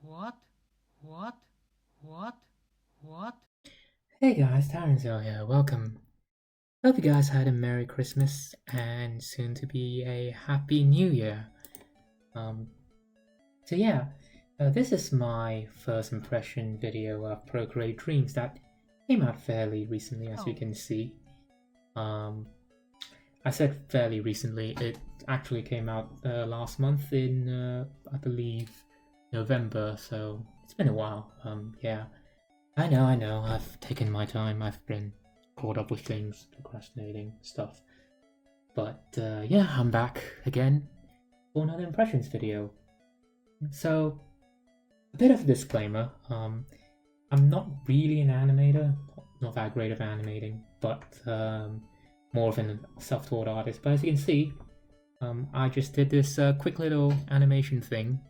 What? What? What? What? Hey guys, Tarrenzo here. Welcome. Hope you guys had a Merry Christmas and soon to be a Happy New Year. Um, so yeah, this is my first impression video of Procreate Dreams that came out fairly recently, as you Oh. can see. Um, I said fairly recently. It actually came out last month in, I believe, November. So it's been a while. Yeah. I know. I've taken my time. I've been caught up with things, procrastinating stuff. But yeah, I'm back again for another impressions video. So, a bit of a disclaimer. I'm not really an animator, not that great of animating, but more of a self-taught artist. But as you can see, I just did this quick little animation thing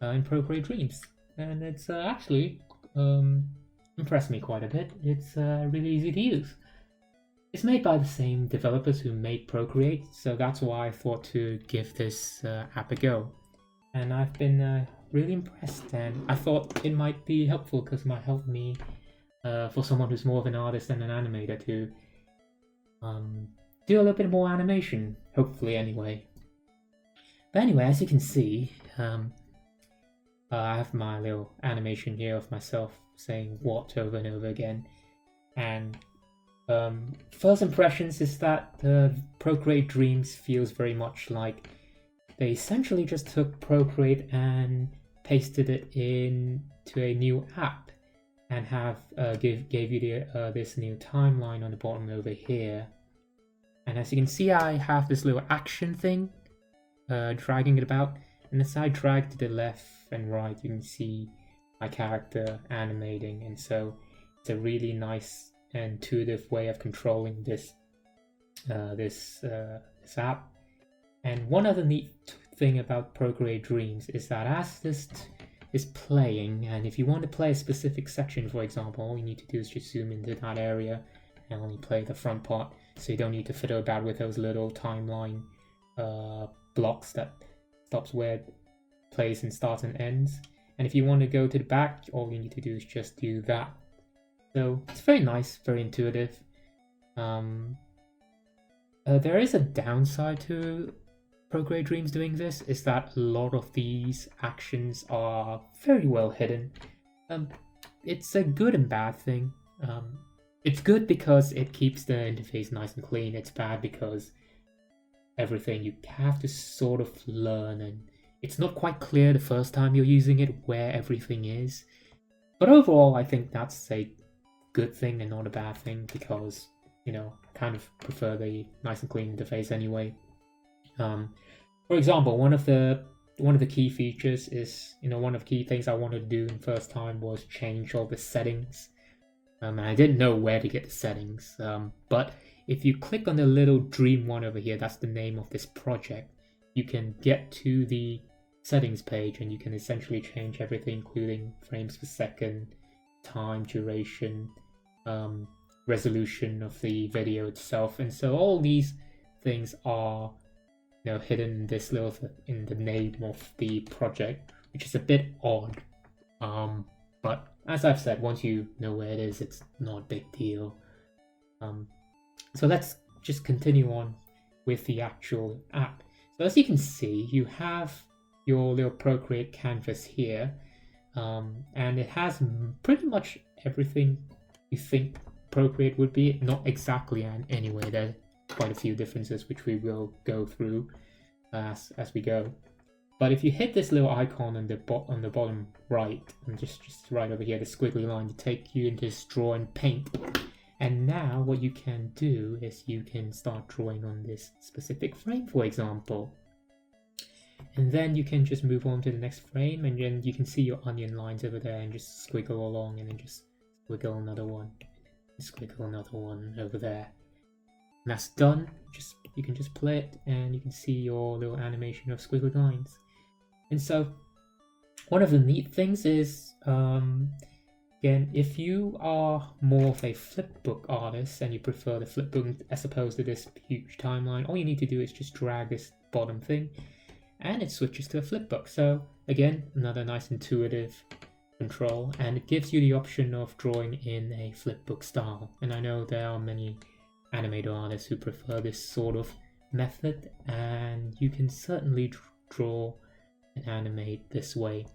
in Procreate Dreams, and it's actually impressed me quite a bit. It's really easy to use. It's made by the same developers who made Procreate, so that's why I thought to give this app a go. And I've been really impressed, and I thought it might be helpful because it might help me for someone who's more of an artist than an animator to do a little bit more animation, hopefully anyway. But anyway, as you can see, I have my little animation here of myself saying what over and over again. And first impressions is that Procreate Dreams feels very much like they essentially just took Procreate and pasted it into a new app and have gave you this new timeline on the bottom over here. And as you can see, I have this little action thing dragging it about, and as I drag to the left and right, you can see my character animating, and so it's a really nice intuitive way of controlling this app. And one other neat thing about Procreate Dreams is that as this is playing, and if you want to play a specific section, for example, all you need to do is just zoom into that area and only play the front part, so you don't need to fiddle about with those little timeline blocks that stops where it plays and starts and ends. And if you want to go to the back, all you need to do is just do that. So it's very nice, very intuitive. There is a downside to Procreate Dreams doing this, is that a lot of these actions are very well hidden. It's a good and bad thing. It's good because it keeps the interface nice and clean. It's bad because everything you have to sort of learn, and it's not quite clear the first time you're using it where everything is. But overall, I think that's a good thing and not a bad thing because, I kind of prefer the nice and clean interface anyway. For example, one of the key features is, one of the key things I wanted to do in first time was change all the settings. And I didn't know where to get the settings, but if you click on the little dream one over here, that's the name of this project, you can get to the settings page and you can essentially change everything, including frames per second, time, duration, resolution of the video itself. And so all these things are hidden in this little in the name of the project, which is a bit odd. But as I've said, once you know where it is, it's not a big deal. So let's just continue on with the actual app. So as you can see, you have your little Procreate canvas here, and it has pretty much everything you think Procreate would be. Not exactly, and anyway, there are quite a few differences which we will go through as we go. But if you hit this little icon on the bottom right, and just right over here, the squiggly line, to take you into this draw and paint. And now what you can do is you can start drawing on this specific frame, for example. And then you can just move on to the next frame, and then you can see your onion lines over there, and just squiggle along, and then just squiggle another one, squiggle another one over there. And that's done. You can just play it, and you can see your little animation of squiggly lines. And so, one of the neat things is, again, if you are more of a flipbook artist and you prefer the flipbook as opposed to this huge timeline, all you need to do is just drag this bottom thing, and it switches to a flipbook. So again, another nice intuitive control, and it gives you the option of drawing in a flipbook style. And I know there are many animator artists who prefer this sort of method, and you can certainly draw and animate this way.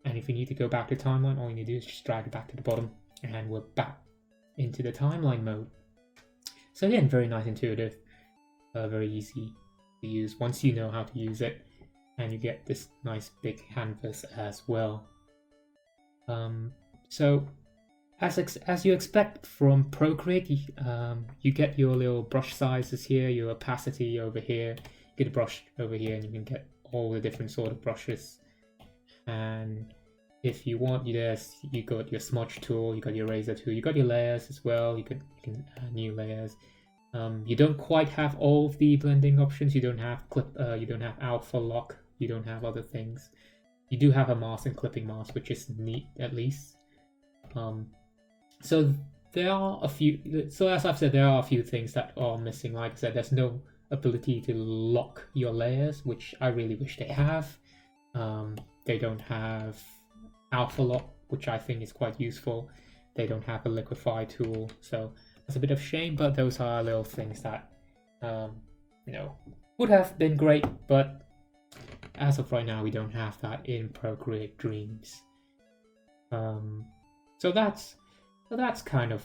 And if you need to go back to timeline, all you need to do is just drag it back to the bottom, and we're back into the timeline mode. So again, very nice, intuitive, very easy to use once you know how to use it, and you get this nice big canvas as well. So as you expect from Procreate, you get your little brush sizes here, your opacity over here, you get a brush over here, and you can get all the different sort of brushes. And if you want, you got your smudge tool, you got your eraser tool, you got your layers as well. You can add new layers. You don't quite have all of the blending options. You don't have you don't have alpha lock. You don't have other things. You do have a mask and clipping mask, which is neat at least. So there are a few. So as I've said, there are a few things that are missing. Like I said, there's no ability to lock your layers, which I really wish they have. They don't have alpha lock, which I think is quite useful. They don't have a liquefy tool, so that's a bit of shame. But those are little things that would have been great, but as of right now, we don't have that in Procreate Dreams. So that's kind of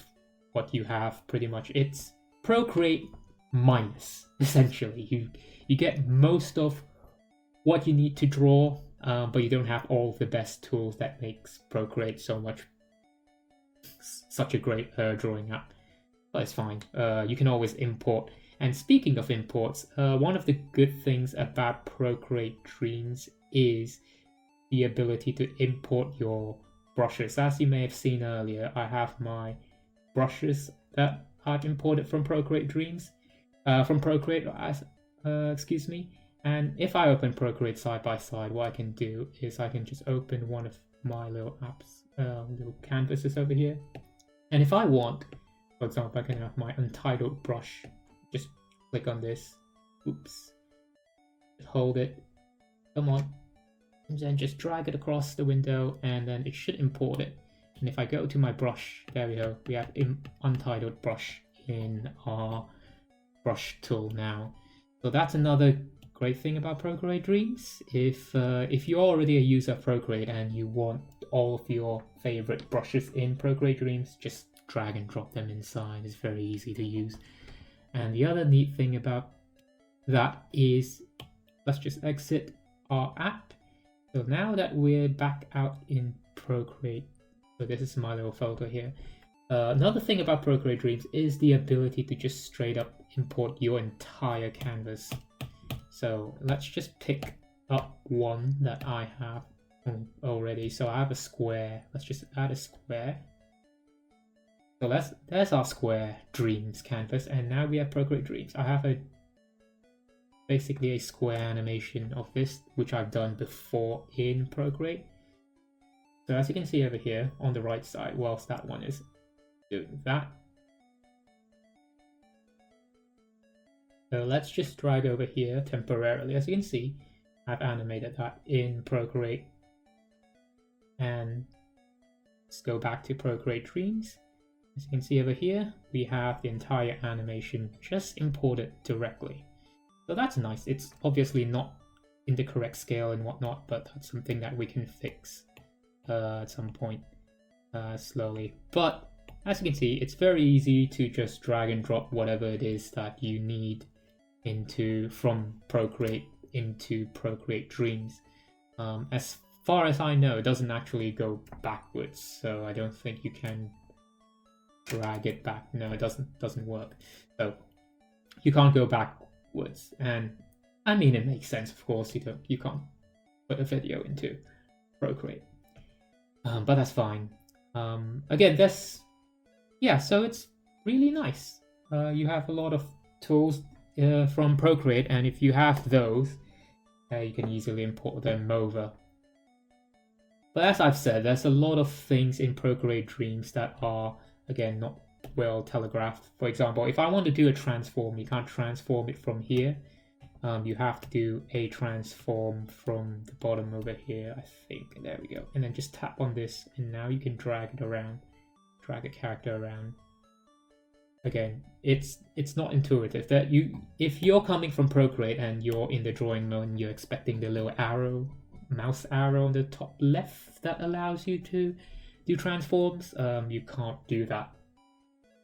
what you have pretty much. It's Procreate minus, essentially. You get most of what you need to draw, but you don't have all of the best tools that makes Procreate such a great drawing app. But it's fine. You can always import. And speaking of imports, one of the good things about Procreate Dreams is the ability to import your brushes. As you may have seen earlier, I have my brushes that I've imported from Procreate Dreams, from Procreate, excuse me. And if I open Procreate side by side, what I can do is I can just open one of my little apps, little canvases over here. And if I want, for example, I can have my untitled brush. Just click on this. Oops. Just hold it. Come on. And then just drag it across the window, and then it should import it. And if I go to my brush, there we go. We have untitled brush in our brush tool now. So that's another great thing about Procreate Dreams. If you're already a user of Procreate and you want all of your favorite brushes in Procreate Dreams, just drag and drop them inside. It's very easy to use. And the other neat thing about that is, let's just exit our app. So now that we're back out in Procreate, so this is my little photo here. Another thing about Procreate Dreams is the ability to just straight up import your entire canvas. So let's just pick up one that I have already. So I have a square. Let's just add a square. So there's our square Dreams canvas, and now we have Procreate Dreams. I have basically a square animation of this, which I've done before in Procreate. So as you can see over here on the right side, whilst that one is doing that. So let's just drag over here temporarily. As you can see, I've animated that in Procreate. And let's go back to Procreate Dreams. As you can see over here, we have the entire animation just imported directly. So that's nice. It's obviously not in the correct scale and whatnot, but that's something that we can fix at some point slowly. But as you can see, it's very easy to just drag and drop whatever it is that you need from Procreate into Procreate Dreams. As far as I know, it doesn't actually go backwards, so I don't think you can drag it back. No, it doesn't work. So you can't go backwards, and I mean, it makes sense. Of course, you can't put a video into Procreate, but that's fine. Again, so it's really nice. You have a lot of tools from Procreate, and if you have those, you can easily import them over. But as I've said, there's a lot of things in Procreate Dreams that are, again, not well telegraphed. For example, if I want to do a transform, you can't transform it from here. you have to do a transform from the bottom over here, I think. There we go. And then just tap on this, and now you can drag it around, drag a character around. Again, it's not intuitive. That if you're coming from Procreate and you're in the drawing mode and you're expecting the little arrow, mouse arrow on the top left that allows you to do transforms, you can't do that.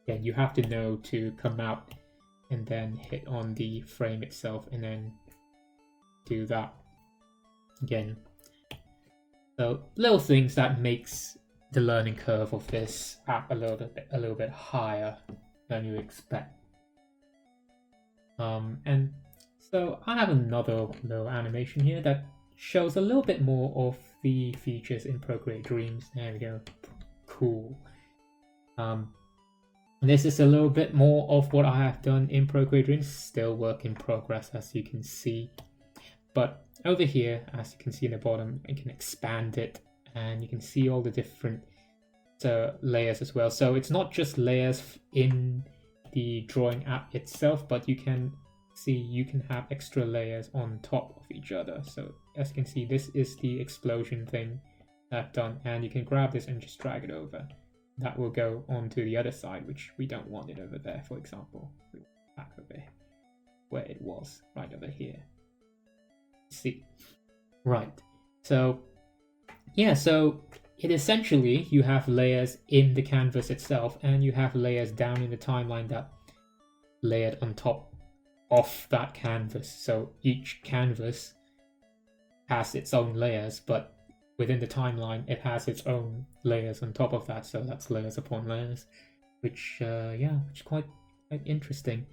Again, you have to know to come out and then hit on the frame itself and then do that again. So little things that makes the learning curve of this app a little bit higher than you expect. And so I have another little animation here that shows a little bit more of the features in Procreate Dreams. There we go. Cool. This is a little bit more of what I have done in Procreate Dreams. Still work in progress, as you can see. But over here, as you can see in the bottom, you can expand it and you can see all the different layers as well. So it's not just layers in the drawing app itself, but you can see you can have extra layers on top of each other. So as you can see, this is the explosion thing that I've done, and you can grab this and just drag it over. That will go onto the other side, which we don't want it over there, for example. We want it back over where it was, right over here. See, right. So yeah, so it essentially, you have layers in the canvas itself, and you have layers down in the timeline that layered on top of that canvas. So each canvas has its own layers, but within the timeline, it has its own layers on top of that. So that's layers upon layers, which which is quite interesting.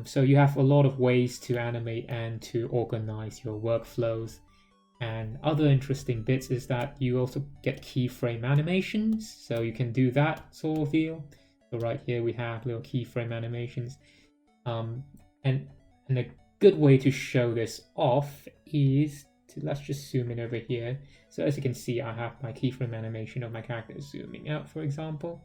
So you have a lot of ways to animate and to organize your workflows. And other interesting bits is that you also get keyframe animations, so you can do that sort of deal. So right here we have little keyframe animations, and a good way to show this off is let's just zoom in over here. So as you can see, I have my keyframe animation of my character zooming out, for example.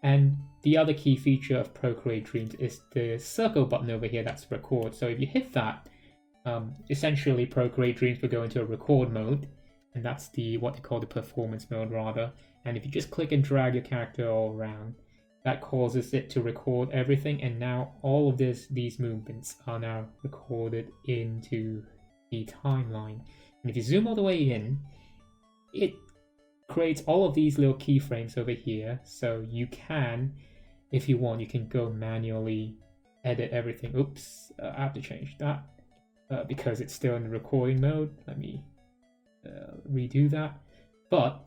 And the other key feature of Procreate Dreams is the circle button over here that's record. So if you hit that, essentially Procreate Dreams will go into a record mode, and that's what they call the performance mode rather. And if you just click and drag your character all around, that causes it to record everything, and now all of these movements are now recorded into the timeline. And if you zoom all the way in, it creates all of these little keyframes over here, so you can, if you want, you can go manually edit everything. Oops, I have to change that because it's still in the recording mode. Let me redo that. But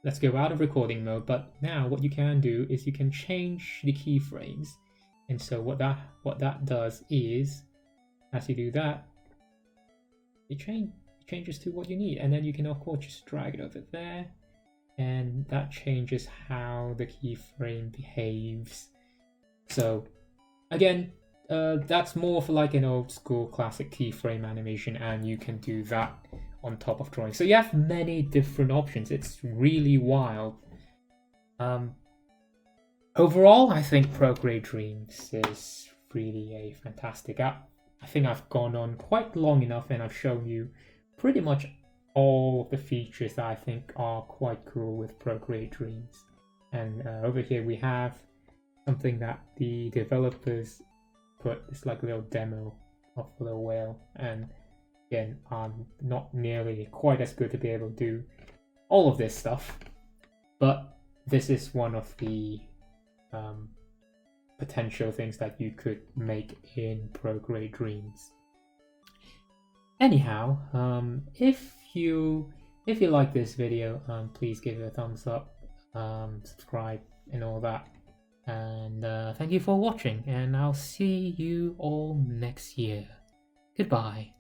let's go out of recording mode. But now what you can do is you can change the keyframes. And so what that does is, as you do that, it changes to what you need, and then you can of course just drag it over there, and that changes how the keyframe behaves. So again, that's more for like an old school classic keyframe animation, and you can do that on top of drawing. So you have many different options. It's really wild. Overall, I think Procreate Dreams is really a fantastic app. I think I've gone on quite long enough, and I've shown you pretty much all of the features that I think are quite cool with Procreate Dreams. And over here we have something that the developers put. It's like a little demo of a little whale, and again, I'm not nearly quite as good to be able to do all of this stuff, but this is one of the potential things that you could make in Procreate Dreams. Anyhow, if you like this video, please give it a thumbs up, subscribe and all that, and thank you for watching, and I'll see you all next year. Goodbye.